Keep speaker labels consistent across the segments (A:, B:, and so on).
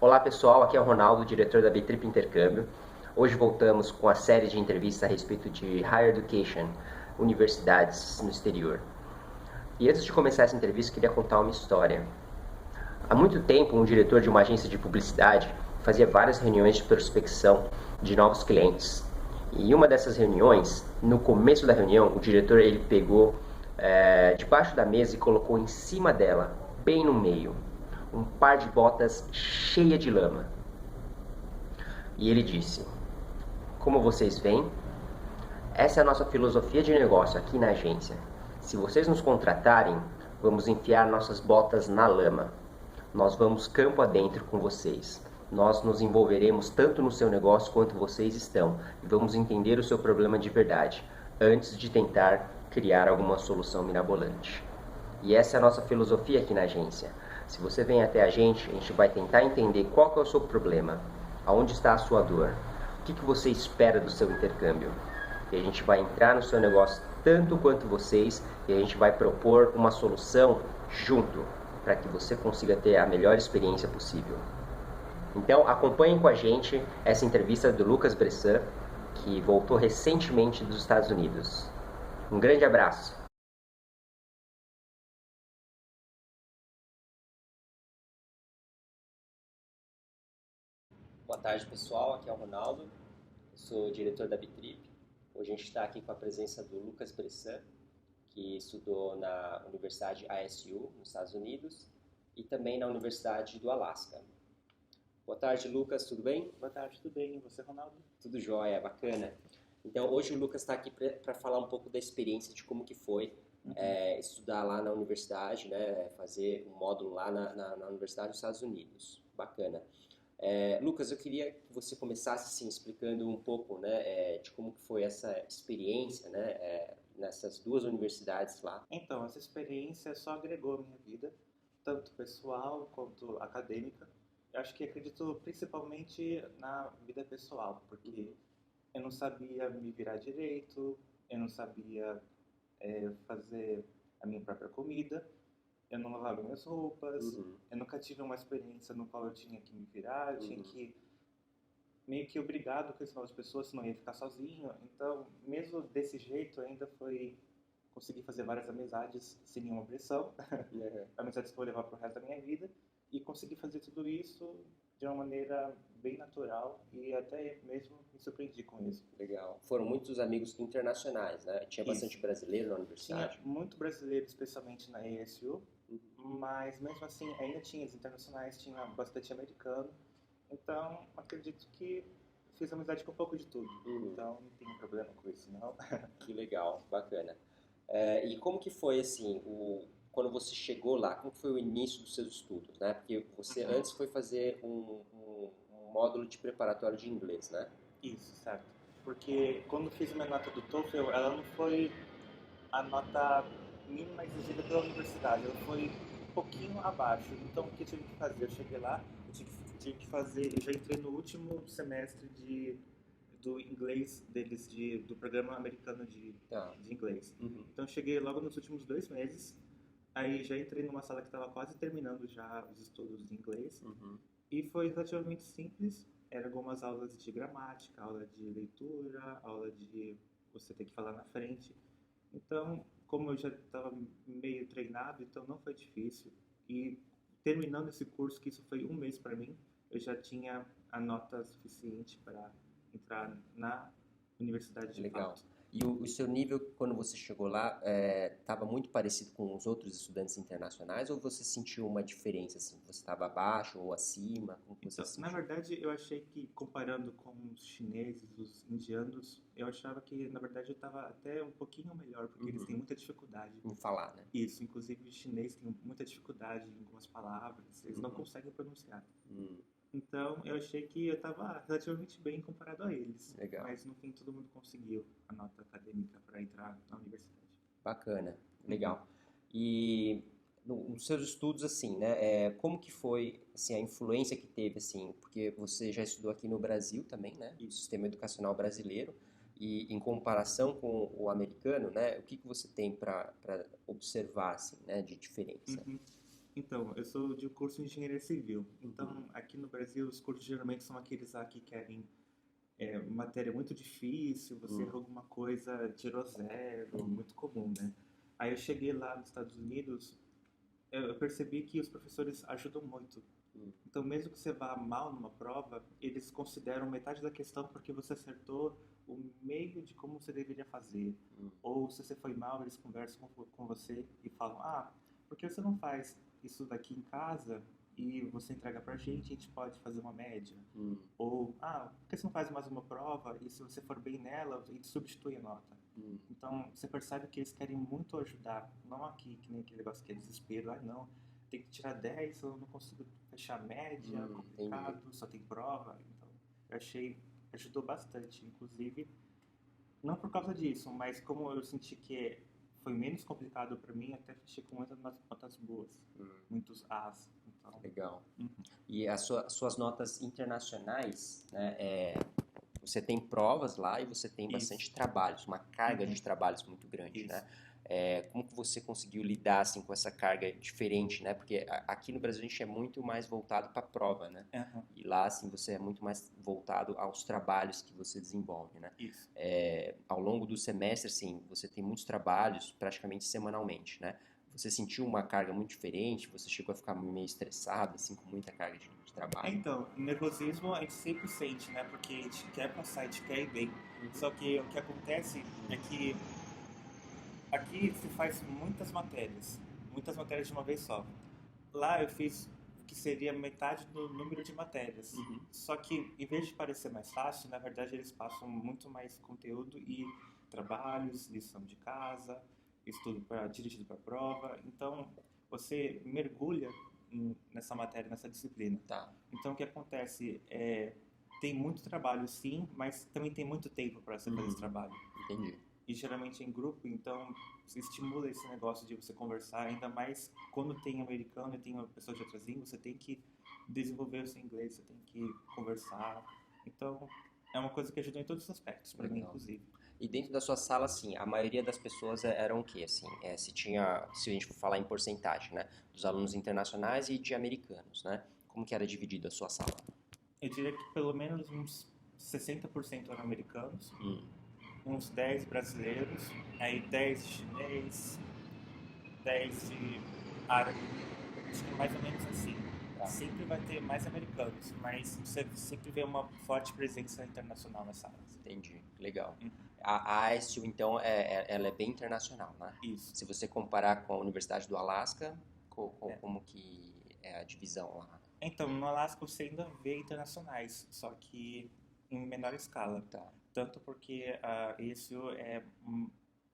A: Olá pessoal, aqui é o Ronaldo, diretor da B-Trip Intercâmbio. Hoje voltamos com a série de entrevistas a respeito de Higher Education, universidades no exterior. E antes de começar essa entrevista, queria contar uma história. Há muito tempo, um diretor de uma agência de publicidade fazia várias reuniões de prospecção de novos clientes. E em uma dessas reuniões, no começo da reunião, o diretor ele pegou debaixo da mesa e colocou em cima dela, bem no meio, um par de botas cheia de lama. E ele disse: como vocês veem, essa é a nossa filosofia de negócio aqui na agência. Se vocês nos contratarem, vamos enfiar nossas botas na lama. Nós vamos campo adentro com vocês. Nós nos envolveremos tanto no seu negócio quanto vocês estão e vamos entender o seu problema de verdade, antes de tentar criar alguma solução mirabolante. E essa é a nossa filosofia aqui na agência. Se você vem até a gente vai tentar entender qual que é o seu problema, aonde está a sua dor, o que você espera do seu intercâmbio. E a gente vai entrar no seu negócio tanto quanto vocês e a gente vai propor uma solução junto, para que você consiga ter a melhor experiência possível. Então acompanhem com a gente essa entrevista do Lucas Bressan, que voltou recentemente dos Estados Unidos. Um grande abraço! Boa tarde pessoal, aqui é o Ronaldo, eu sou diretor da B-Trip. Hoje a gente está aqui com a presença do Lucas Bressan, que estudou na Universidade ASU, nos Estados Unidos, e também na Universidade do Alasca. Boa tarde, Lucas, tudo bem?
B: Boa tarde, tudo bem? E você, Ronaldo?
A: Tudo jóia, bacana. Então, hoje o Lucas está aqui para falar um pouco da experiência de como que foi estudar lá na universidade, né, fazer um módulo lá na Universidade dos Estados Unidos. Bacana. Lucas, eu queria que você começasse assim, explicando um pouco, né, de como que foi essa experiência, né, nessas duas universidades lá.
B: Então, essa experiência só agregou a minha vida, tanto pessoal quanto acadêmica. Eu acho que acredito principalmente na vida pessoal, porque eu não sabia me virar direito, eu não sabia fazer a minha própria comida, eu não lavava minhas roupas, eu nunca tive uma experiência no qual eu tinha que me virar, eu tinha que meio que obrigado com as novas pessoas, senão eu ia ficar sozinho. Então, mesmo desse jeito, ainda foi conseguir fazer várias amizades sem nenhuma pressão, amizades que eu vou levar pro resto da minha vida, e conseguir fazer tudo isso de uma maneira bem natural e até mesmo me surpreendi com isso.
A: Legal. Foram muitos amigos internacionais, né? Tinha bastante brasileiro na universidade?
B: Tinha muito brasileiro, especialmente na ASU, mas mesmo assim ainda tinha os internacionais, tinha bastante americano. Então, acredito que fiz amizade com um pouco de tudo. Então, não tem problema com isso, não.
A: Que legal, bacana. E como que foi, assim, quando você chegou lá, como que foi o início dos seus estudos, né? Porque você antes foi fazer um módulo de preparatório de inglês, né?
B: Isso, certo. Porque quando fiz minha nota do TOEFL, ela não foi a nota mínima exigida pela universidade, ela foi um pouquinho abaixo. Então, o que eu tive que fazer? Eu cheguei lá, tive que fazer, eu já entrei no último semestre do inglês deles, do programa americano de inglês. Então, eu cheguei logo nos últimos 2 meses, aí já entrei numa sala que estava quase terminando já os estudos de inglês, e foi relativamente simples. Eram algumas aulas de gramática, aula de leitura, aula de você ter que falar na frente. Então, como eu já estava meio treinado, então não foi difícil. E terminando esse curso, que isso foi um mês para mim, eu já tinha a nota suficiente para entrar na universidade de
A: Legal.
B: fato.
A: E o seu nível, quando você chegou lá, estava muito parecido com os outros estudantes internacionais ou você sentiu uma diferença, assim? Você estava abaixo ou acima? Como que você
B: Então,
A: sentiu?
B: na verdade, eu achei que, comparando com os chineses, os indianos, eu achava que, na verdade, eu estava até um pouquinho melhor, porque eles têm muita dificuldade
A: em falar, né?
B: Isso, inclusive o chinês tem muita dificuldade em algumas palavras, eles não conseguem pronunciar. Então eu achei que eu estava relativamente bem comparado a eles.
A: Legal.
B: Mas no fim todo mundo conseguiu a nota acadêmica para entrar na universidade.
A: Bacana, legal. E nos seus estudos, assim, né, como que foi, assim, a influência que teve, assim, porque você já estudou aqui no Brasil também, né, o sistema educacional brasileiro, e em comparação com o americano, né, o que que você tem para observar, assim, né, de diferença?
B: Então, eu sou de um curso de engenharia civil. Então, aqui no Brasil Brasil, os cursos geralmente são aqueles lá que querem matéria muito difícil, você errou alguma coisa, tirou zero, muito comum, né? Aí eu cheguei lá nos Estados Unidos, eu percebi que os professores ajudam muito. Então, mesmo que você vá mal numa prova, eles consideram metade da questão porque você acertou o meio de como você deveria fazer. Ou se você foi mal, eles conversam com você e falam: ah, por que você não faz isso daqui em casa e você entrega pra gente, a gente pode fazer uma média? Ou, ah, por que você não faz mais uma prova e se você for bem nela, a gente substitui a nota? Então, você percebe que eles querem muito ajudar, não aqui, que nem aquele negócio que é desespero, ah, não, tem que tirar 10, eu não consigo fechar a média, complicado,
A: Entendi.
B: só tem prova. Então, eu achei, ajudou bastante, inclusive, não por causa disso, mas como eu senti que foi menos complicado para mim, até fechei com muitas notas boas, muitos As. Então,
A: Legal. E suas notas internacionais, né, você tem provas lá e você tem
B: isso,
A: bastante trabalhos, uma carga de trabalhos muito grande,
B: isso.
A: né? Como que você conseguiu lidar assim com essa carga diferente, né? Porque aqui no Brasil a gente é muito mais voltado para a prova, né?
B: Aham,
A: E lá assim você é muito mais voltado aos trabalhos que você desenvolve, né?
B: isso.
A: Ao longo do semestre, assim, você tem muitos trabalhos praticamente semanalmente, né? Você sentiu uma carga muito diferente? Você chegou a ficar meio estressado, assim, com muita carga de trabalho?
B: Então, nervosismo a gente sempre sente, né? Porque a gente quer passar, a gente quer ir bem. Só que o que acontece é que aqui se faz muitas matérias de uma vez só. Lá eu fiz o que seria metade do número de matérias. Só que, em vez de parecer mais fácil, na verdade eles passam muito mais conteúdo e trabalhos, lição de casa, estudo dirigido para prova. Então, você mergulha nessa matéria, nessa disciplina.
A: Tá,
B: Então, o que acontece tem muito trabalho, sim, mas também tem muito tempo para você fazer esse trabalho.
A: entendi.
B: E geralmente em grupo, então você estimula esse negócio de você conversar, ainda mais quando tem americano e tem uma pessoa de outras línguas, você tem que desenvolver o seu inglês, você tem que conversar. Então, é uma coisa que ajuda em todos os aspectos, para mim,
A: Legal.
B: inclusive.
A: E dentro da sua sala, assim, a maioria das pessoas eram o quê, assim? Se a gente for falar em porcentagem, né? Dos alunos internacionais e de americanos, né? Como que era dividido a sua sala?
B: Eu diria que pelo menos uns 60% eram americanos,
A: Hum,
B: uns 10 brasileiros, aí 10 de chinês, 10 de árabe, acho que é mais ou menos assim.
A: tá,
B: Sempre vai ter mais americanos, mas você sempre vê uma forte presença internacional nas salas.
A: entendi. Legal.
B: Uhum.
A: A ISU, então, ela é bem internacional, né?
B: Isso.
A: Se você comparar com a Universidade do Alasca,
B: É.
A: como que é a divisão lá?
B: Então, no Alasca você ainda vê internacionais, só que em menor escala.
A: Tá.
B: Tanto porque a ESU é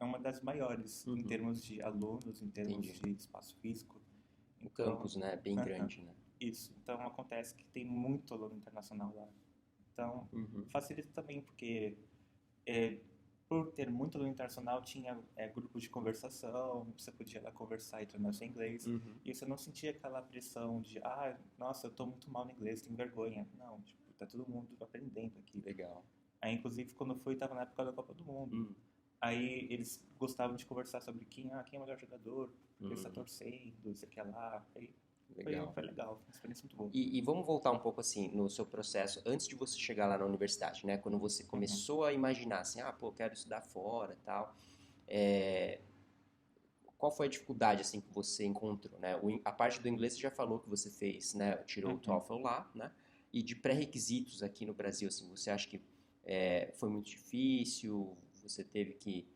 B: uma das maiores em termos de alunos, em termos
A: Entendi.
B: de espaço físico.
A: O
B: Então,
A: campus, né, é bem
B: aham,
A: grande, né?
B: isso. Então acontece que tem muito aluno internacional lá. Então facilita também porque é, por ter muito aluno internacional tinha grupos de conversação, você podia lá conversar e treinar seu inglês e você não sentia aquela pressão de ah, nossa, eu tô muito mal no inglês, tenho vergonha. Não, tipo, tá todo mundo aprendendo aqui.
A: Legal.
B: Aí inclusive quando eu fui tava na época da Copa do Mundo. Aí eles gostavam de conversar sobre quem é o melhor jogador, quem está torcendo, isso aqui é lá. Aí
A: Legal.
B: foi legal, foi uma experiência muito boa.
A: E vamos voltar um pouco assim no seu processo antes de você chegar lá na universidade, né? Quando você começou a imaginar assim, ah, pô, quero estudar fora, e tal. É, qual foi a dificuldade assim que você encontrou, né? A parte do inglês você já falou que você fez, né? Tirou o TOEFL lá, né? E de pré-requisitos aqui no Brasil, assim, você acha que foi muito difícil? Você teve que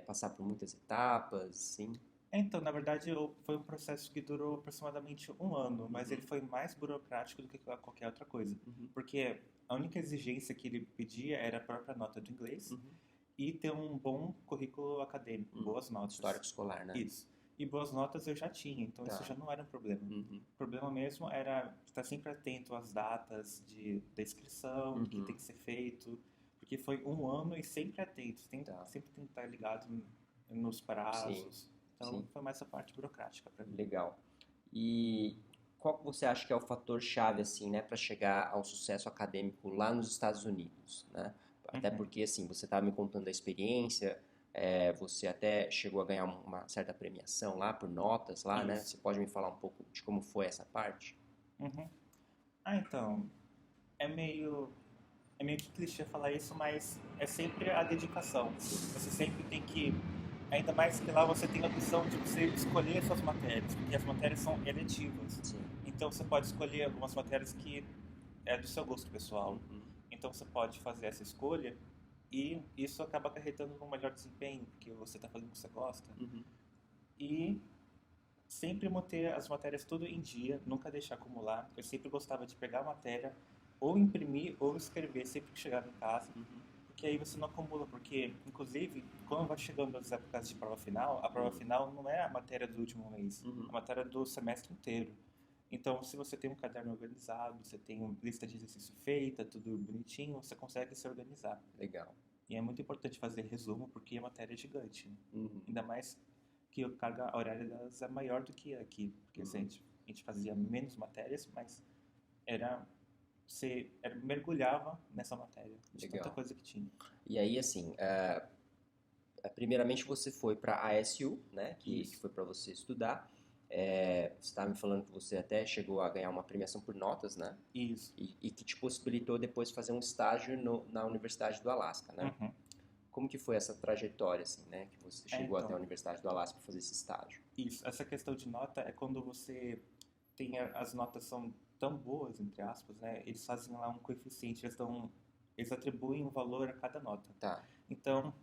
A: passar por muitas etapas, sim?
B: Então, na verdade, foi um processo que durou aproximadamente um ano, mas ele foi mais burocrático do que qualquer outra coisa. Porque a única exigência que ele pedia era a própria nota do inglês e ter um bom currículo acadêmico, boas notas.
A: Histórico escolar, né?
B: Isso. E boas notas eu já tinha, então isso já não era um problema. O problema mesmo era estar sempre atento às datas da inscrição, o que tem que ser feito, porque foi um ano e sempre atento, sempre tem que estar ligado nos prazos. Então
A: Sim.
B: foi mais essa parte burocrática para mim.
A: Legal. E qual que você acha que é o fator chave assim, né, para chegar ao sucesso acadêmico lá nos Estados Unidos, né? Até porque assim, você estava me contando a experiência, você até chegou a ganhar uma certa premiação lá por notas lá, né?
B: Isso.
A: Você pode me falar um pouco de como foi essa parte?
B: Ah, então, é meio, é meio que clichê falar isso, mas é sempre a dedicação. Você sempre tem que, ainda mais que lá você tem a opção de você escolher suas matérias, porque as matérias são eletivas.
A: Sim.
B: Então você pode escolher algumas matérias que é do seu gosto pessoal.
A: Uhum.
B: Então você pode fazer essa escolha e isso acaba acarretando num melhor desempenho, porque você está fazendo o que você gosta.
A: Uhum.
B: E sempre manter as matérias tudo em dia, nunca deixar acumular. Eu sempre gostava de pegar a matéria, ou imprimir ou escrever sempre que chegava em casa,
A: Uhum.
B: porque aí você não acumula, porque inclusive quando vai chegando as épocas de prova final, a prova final não é a matéria do último mês,
A: Uhum.
B: é a matéria do semestre inteiro. Então, se você tem um caderno organizado, você tem uma lista de exercício feita, tudo bonitinho, você consegue se organizar.
A: Legal.
B: E é muito importante fazer resumo, porque a matéria é gigante, né?
A: Uhum.
B: Ainda mais que a carga horária delas é maior do que aqui, porque assim, a gente fazia menos matérias, mas era mergulhava nessa matéria, de tanta
A: Legal.
B: coisa que tinha.
A: E aí, assim, primeiramente você foi para a ASU, né, que
B: Isso.
A: foi para você estudar. Você estava me falando que você até chegou a ganhar uma premiação por notas, né?
B: Isso.
A: E que te possibilitou depois fazer um estágio na Universidade do Alasca, né?
B: Uhum.
A: Como que foi essa trajetória, assim, né? Que você chegou até a
B: Então,
A: Universidade do Alasca para fazer esse estágio?
B: isso. Essa questão de nota é quando você tem as notas são tão boas, entre aspas, né? Eles fazem lá um coeficiente, eles atribuem um valor a cada nota.
A: Tá.
B: Então,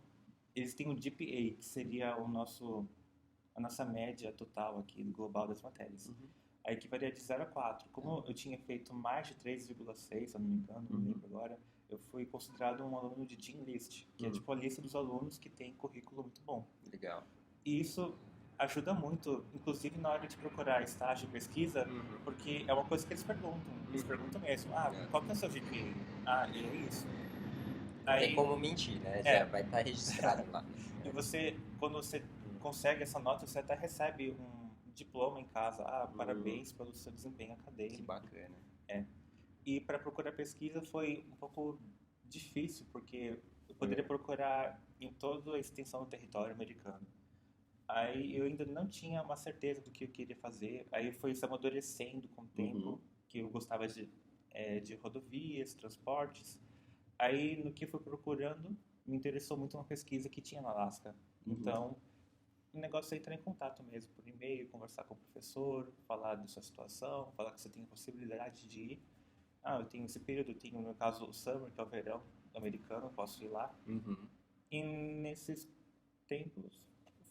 B: eles têm o GPA, que seria a nossa média total aqui do global das matérias.
A: Uhum.
B: Aí que varia de 0 a 4. Como eu tinha feito mais de 3,6, se eu não me engano, não lembro agora, eu fui considerado um aluno de Dean List, que é tipo a lista dos alunos que tem currículo muito bom.
A: Legal.
B: E isso ajuda muito, inclusive na hora de procurar estágio e pesquisa, porque é uma coisa que eles perguntam. Eles perguntam mesmo, qual que é o seu GPA? E é isso.
A: Não tem como mentir, né? Já vai estar registrado lá.
B: E você, quando você consegue essa nota, você até recebe um diploma em casa. Parabéns pelo seu desempenho acadêmico.
A: Que bacana.
B: E para procurar pesquisa foi um pouco difícil, porque eu poderia procurar em toda a extensão do território americano. Aí eu ainda não tinha uma certeza do que eu queria fazer. Aí foi se amadurecendo com o tempo, que eu gostava de rodovias, transportes. Aí no que eu fui procurando, me interessou muito uma pesquisa que tinha no Alasca. Então, o negócio é entrar em contato mesmo, por e-mail, conversar com o professor, falar da sua situação, falar que você tem a possibilidade de ir. Eu tenho esse período, eu tenho, no meu caso, o summer, que é o verão americano, posso ir lá. E nesses tempos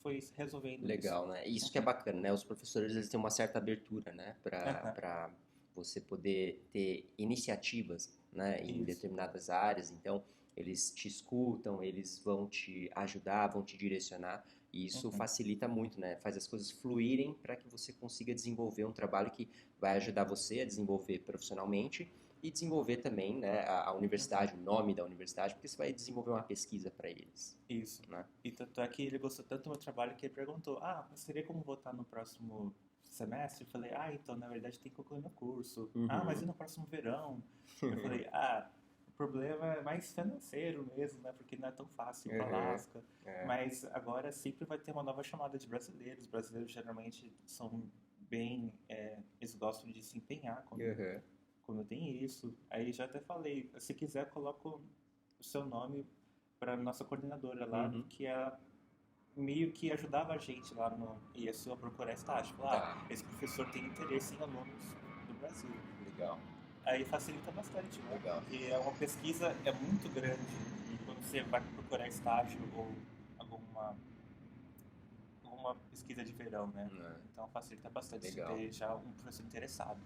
B: foi se resolvendo
A: Legal, né? Isso que é bacana, né? Os professores, eles têm uma certa abertura, né? Para você poder ter iniciativas, né? Em determinadas áreas. Então, eles te escutam, eles vão te ajudar, vão te direcionar. E isso facilita muito, né? Faz as coisas fluírem para que você consiga desenvolver um trabalho que vai ajudar você a desenvolver profissionalmente e desenvolver também, né, a universidade, o nome da universidade, porque você vai desenvolver uma pesquisa para eles.
B: Isso.
A: Né?
B: E tanto é que ele gostou tanto do meu trabalho que ele perguntou, mas seria como votar no próximo semestre? Eu falei, então, na verdade tem que concluir meu curso. Mas e no próximo verão? Eu falei, o problema é mais financeiro mesmo, né? Porque não é tão fácil ir para Alasca. Mas agora sempre vai ter uma nova chamada de brasileiros. Os brasileiros geralmente são bem... eles gostam de se empenhar quando tem isso. Aí já até falei, se quiser, coloco o seu nome para nossa coordenadora lá, que ela meio que ajudava a gente lá no ISU a procurar estágio. Esse professor tem interesse em alunos do Brasil.
A: Legal.
B: Aí facilita bastante, né?
A: Legal.
B: Porque uma pesquisa é muito grande quando você vai procurar estágio ou alguma pesquisa de verão, né? Então facilita bastante você ter já um professor interessado.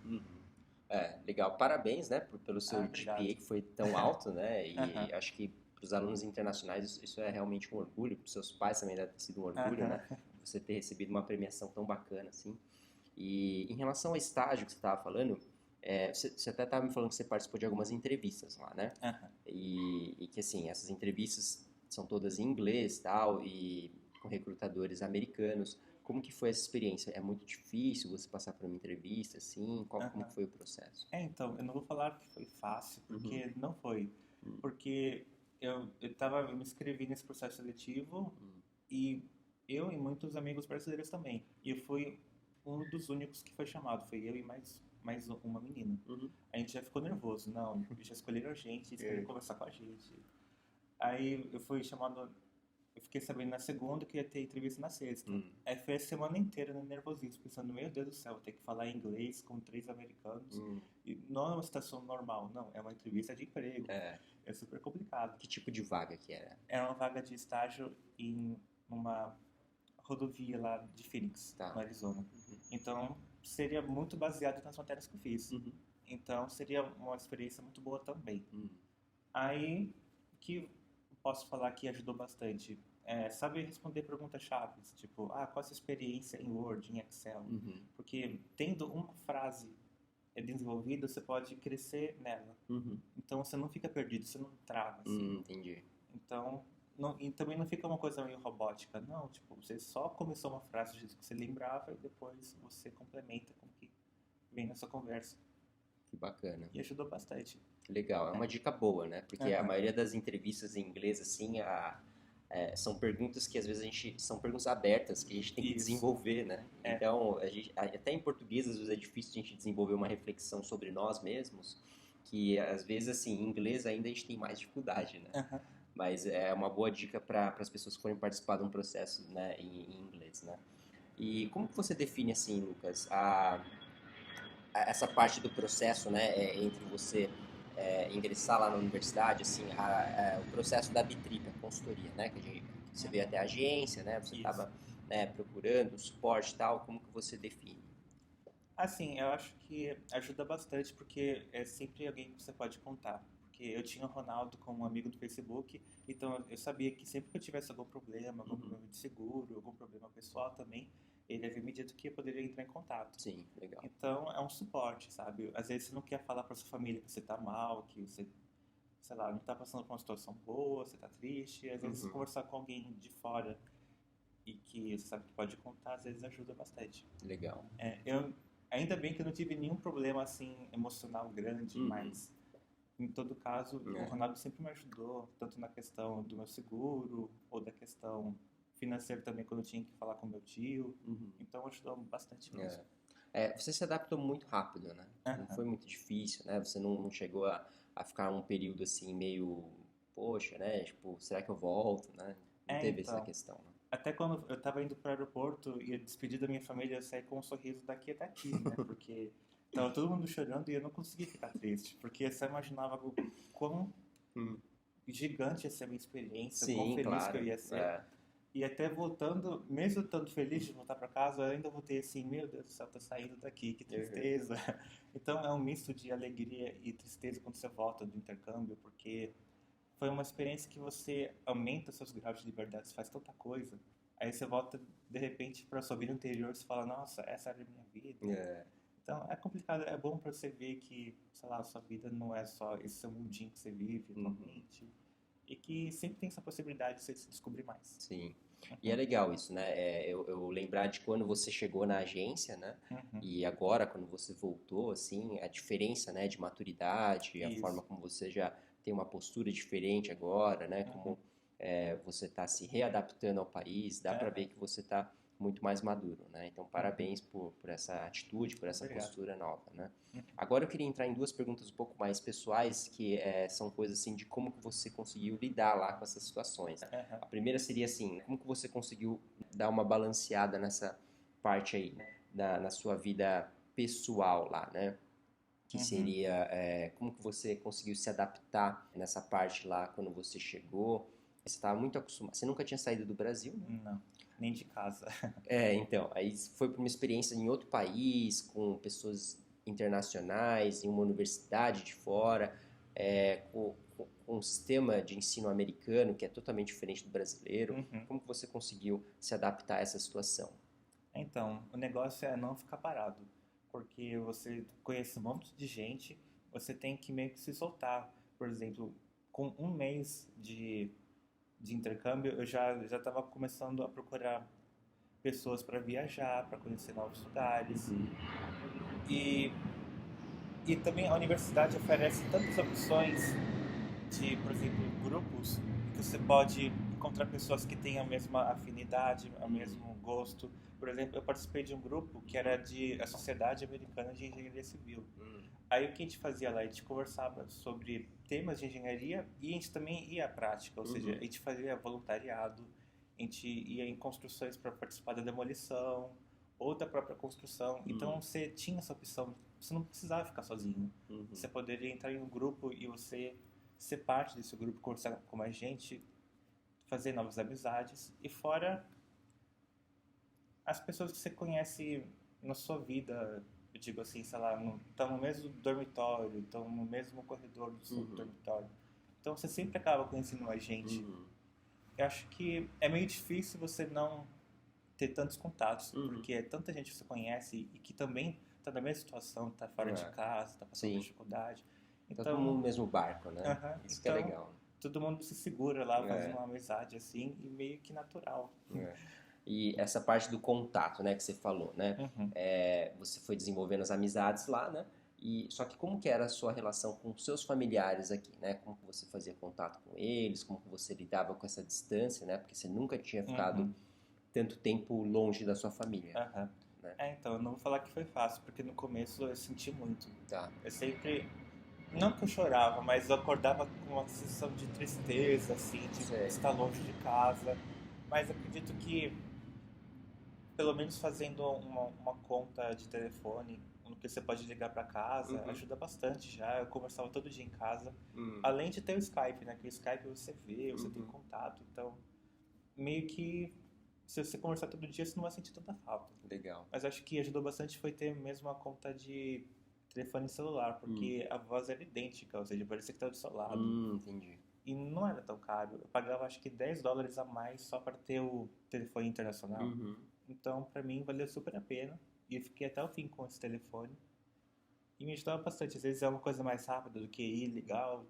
A: Legal. Parabéns, né, pelo seu GPA que foi tão alto, né? E acho que para os alunos internacionais isso é realmente um orgulho. Para os seus pais também deve ter sido um orgulho, né? Você ter recebido uma premiação tão bacana assim. E em relação ao estágio que você estava falando, você até estava me falando que você participou de algumas entrevistas lá, né? E que assim, essas entrevistas são todas em inglês tal, e com recrutadores americanos. Como que foi essa experiência? É muito difícil você passar por uma entrevista, assim? Como que foi o processo?
B: Então, eu não vou falar que foi fácil, porque não foi. Porque eu me inscrevi nesse processo seletivo e eu e muitos amigos brasileiros também. E eu fui um dos únicos que foi chamado. Foi eu e mais mais uma menina.
A: Uhum.
B: A gente já ficou nervoso, não, já escolheram a gente, eles queriam conversar com a gente. Aí eu fui chamado, eu fiquei sabendo na segunda que ia ter entrevista na sexta. Aí foi a semana inteira no nervosismo, pensando, meu Deus do céu, vou ter que falar inglês com 3 americanos. E não é uma situação normal, não, é uma entrevista de emprego. É super complicado.
A: Que tipo de vaga que era?
B: Era uma vaga de estágio em uma rodovia lá de Phoenix, no Arizona. Então, seria muito baseado nas matérias que eu fiz. Então, seria uma experiência muito boa também. Aí, que posso falar que ajudou bastante? Sabe responder perguntas-chave, tipo, qual é a sua experiência em Word, em Excel? Porque tendo uma frase desenvolvida, você pode crescer nela. Então, você não fica perdido, você não trava, assim.
A: Entendi.
B: Então, e também não fica uma coisa meio robótica, não. Tipo, você só começou uma frase do jeito que você lembrava e depois você complementa com o que vem na sua conversa.
A: Que bacana.
B: E ajudou bastante.
A: Legal, é uma dica boa, né? Porque a maioria das entrevistas em inglês, assim, são perguntas que às vezes são perguntas abertas que a gente tem que desenvolver, né? Então, até em português às vezes é difícil a gente desenvolver uma reflexão sobre nós mesmos, que às vezes, assim, em inglês ainda a gente tem mais dificuldade, né? Mas é uma boa dica para as pessoas que forem participar de um processo, né, em inglês, né? E como que você define, assim, Lucas, essa parte do processo, né, entre você ingressar lá na universidade, assim, o processo da Bitrip, a consultoria, né, que você veio até a agência, né, você estava procurando suporte e tal, como que você define?
B: Assim, eu acho que ajuda bastante porque é sempre alguém que você pode contar. Porque eu tinha o Ronaldo como um amigo do Facebook, então eu sabia que sempre que eu tivesse algum problema de seguro, algum problema pessoal também, ele havia me dito que eu poderia entrar em contato.
A: Sim, legal.
B: Então é um suporte, sabe? Às vezes você não quer falar para sua família que você tá mal, que você, sei lá, não tá passando por uma situação boa, você tá triste. Às vezes conversar com alguém de fora e que você sabe que pode contar, às vezes ajuda bastante.
A: Legal.
B: Ainda bem que eu não tive nenhum problema assim emocional grande, mas em todo caso, o Ronaldo sempre me ajudou, tanto na questão do meu seguro ou da questão financeira também, quando eu tinha que falar com meu tio. Então ajudou bastante mesmo.
A: Você se adaptou muito rápido, né? Não foi muito difícil, né? Você não chegou a ficar um período assim meio, poxa, né? Tipo, será que eu volto, né? Não teve essa questão, né?
B: Até quando eu tava indo pro aeroporto e ia despedir da minha família, eu saí com um sorriso daqui até aqui, né? Porque tava todo mundo chorando e eu não conseguia ficar triste. Porque eu só imaginava o quão gigante ia ser a minha experiência, quão feliz que eu ia ser. E até voltando, mesmo estando feliz de voltar para casa, eu ainda voltei assim, meu Deus do céu, tô saindo daqui, que tristeza. Então é um misto de alegria e tristeza quando você volta do intercâmbio, porque foi uma experiência que você aumenta seus graus de liberdade, você faz tanta coisa. Aí você volta, de repente, para sua vida anterior, você fala, nossa, essa era a minha vida. Então é complicado, é bom para você ver que, sei lá, a sua vida não é só esse seu mundinho que você vive atualmente. E que sempre tem essa possibilidade de você se descobrir mais.
A: Sim. E é legal isso, né? Eu lembrar de quando você chegou na agência, né? E agora, quando você voltou, assim, a diferença, né, de maturidade, a forma como você já tem uma postura diferente agora, né? Como você está se readaptando ao país, dá para ver que você está muito mais maduro, né? Então, parabéns por essa atitude, por essa postura nova, né? Agora eu queria entrar em duas perguntas um pouco mais pessoais, que são coisas assim de como que você conseguiu lidar lá com essas situações. A primeira seria assim, como que você conseguiu dar uma balanceada nessa parte aí, na sua vida pessoal lá, né? Que seria, como que você conseguiu se adaptar nessa parte lá quando você chegou? Você estava muito acostumado, você nunca tinha saído do Brasil, né?
B: Não, nem de casa.
A: Então, aí foi para uma experiência em outro país, com pessoas internacionais, em uma universidade de fora, com um sistema de ensino americano que é totalmente diferente do brasileiro. Como que você conseguiu se adaptar a essa situação?
B: Então, o negócio é não ficar parado, porque você conhece um monte de gente, você tem que meio que se soltar. Por exemplo, com um mês de intercâmbio, eu já estava começando a procurar pessoas para viajar, para conhecer novos lugares. E também a universidade oferece tantas opções de, por exemplo, grupos que você pode encontrar pessoas que têm a mesma afinidade, o mesmo gosto. Por exemplo, eu participei de um grupo que era a Sociedade Americana de Engenharia Civil. Aí o que a gente fazia lá? A gente conversava sobre temas de engenharia e a gente também ia à prática, ou seja, a gente fazia voluntariado, a gente ia em construções para participar da demolição ou da própria construção. Então você tinha essa opção, você não precisava ficar sozinho. Você poderia entrar em um grupo e você ser parte desse grupo, conversar com mais gente, fazer novas amizades. E fora as pessoas que você conhece na sua vida, eu digo assim, sei lá, estão no mesmo dormitório, estão no mesmo corredor do seu dormitório. Então você sempre acaba conhecendo mais gente. Eu acho que é meio difícil você não ter tantos contatos, porque é tanta gente que você conhece e que também está na mesma situação, está fora de casa, está passando por dificuldade.
A: Então, todo mundo no mesmo barco, né? Isso que é legal.
B: Todo mundo se segura lá, faz uma amizade assim, e meio que natural.
A: E essa parte do contato, né, que você falou, né? Você foi desenvolvendo as amizades lá, né? Só que como que era a sua relação com os seus familiares aqui, né? Como que você fazia contato com eles, como que você lidava com essa distância, né? Porque você nunca tinha ficado tanto tempo longe da sua família. Né?
B: Então, eu não vou falar que foi fácil, porque no começo eu senti muito.
A: Tá.
B: Eu sempre... Não que eu chorava, mas eu acordava com uma sensação de tristeza, assim, de estar longe de casa. Mas acredito que, pelo menos fazendo uma conta de telefone, no que você pode ligar para casa, ajuda bastante já. Eu conversava todo dia em casa. Além de ter o Skype, né? Que o Skype você vê, você tem contato. Então, meio que, se você conversar todo dia, você não vai sentir tanta falta.
A: Legal.
B: Mas acho que ajudou bastante foi ter mesmo uma conta de telefone celular, porque a voz era idêntica, ou seja, parecia que estava do seu lado.
A: Entendi.
B: E não era tão caro. Eu pagava acho que $10 a mais só para ter o telefone internacional. Então, para mim, valeu super a pena. E eu fiquei até o fim com esse telefone. E me ajudava bastante. Às vezes é uma coisa mais rápida do que ir ligar o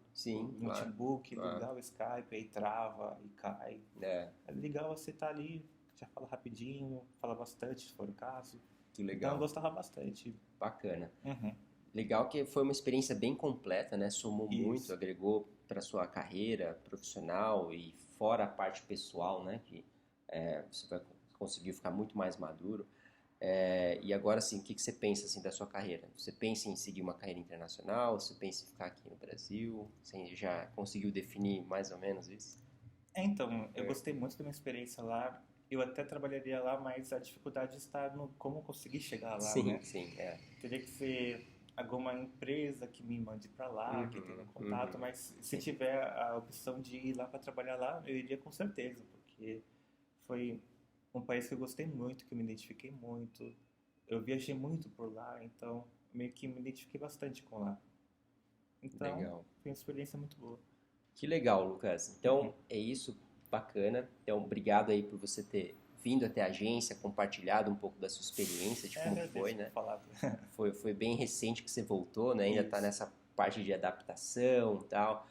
B: notebook, ligar o Skype, aí trava e cai. É legal você estar ali, já fala rapidinho, fala bastante, se for o caso.
A: Que legal.
B: Então eu gostava bastante.
A: Bacana. Legal que foi uma experiência bem completa, né? Somou muito, agregou para sua carreira profissional e fora a parte pessoal, né? Que você conseguiu ficar muito mais maduro. E agora, assim, o que você pensa assim, da sua carreira? Você pensa em seguir uma carreira internacional? Você pensa em ficar aqui no Brasil? Você já conseguiu definir mais ou menos isso?
B: Então, eu gostei muito da minha experiência lá. Eu até trabalharia lá, mas a dificuldade está no como conseguir chegar lá, né?
A: Sim.
B: Teria que ser alguma empresa que me mande para lá, que tenha contato, mas se tiver a opção de ir lá para trabalhar lá, eu iria com certeza, porque foi um país que eu gostei muito, que eu me identifiquei muito. Eu viajei muito por lá, então meio que me identifiquei bastante com lá. Então, foi uma experiência muito boa.
A: Que legal, Lucas. Então, é isso, bacana. Então, obrigado aí por você ter vindo até a agência, compartilhado um pouco da sua experiência, de como foi, né? Foi bem recente que você voltou, né? Ainda está nessa parte de adaptação e tal.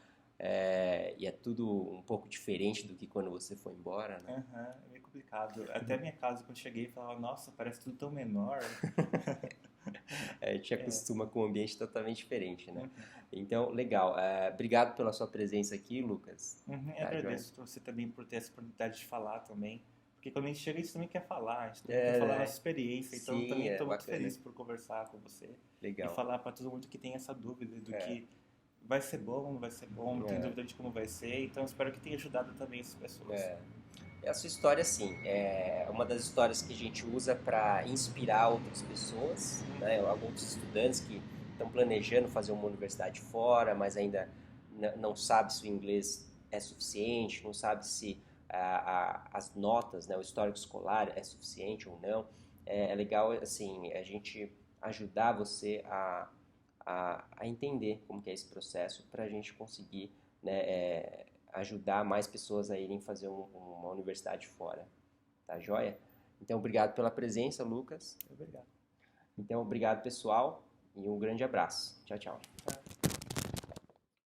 A: E é tudo um pouco diferente do que quando você foi embora, né?
B: É meio complicado. Até a minha casa, quando cheguei, falava, nossa, parece tudo tão menor.
A: A gente acostuma com um ambiente totalmente diferente, né? Então, legal. Obrigado pela sua presença aqui, Lucas.
B: Eu agradeço você também por ter essa oportunidade de falar também. Porque quando a gente chega, a gente também quer falar, a gente também quer falar a nossa experiência. Então, eu também estou muito feliz por conversar com você.
A: Legal.
B: E falar para todo mundo que tem essa dúvida do que vai ser bom, não vai ser bom, não tem dúvida de como vai ser. Então, espero que tenha ajudado também essas pessoas.
A: A sua história, sim, é uma das histórias que a gente usa para inspirar outras pessoas, né? Alguns estudantes que estão planejando fazer uma universidade fora, mas ainda não sabe se o inglês é suficiente, não sabe se as notas, né, o histórico escolar é suficiente ou não. É legal, assim, a gente ajudar você a entender como que é esse processo para a gente conseguir, né, ajudar mais pessoas a irem fazer uma universidade fora. Tá joia? Então, obrigado pela presença, Lucas.
B: Obrigado.
A: Então, obrigado, pessoal, e um grande abraço. Tchau, tchau.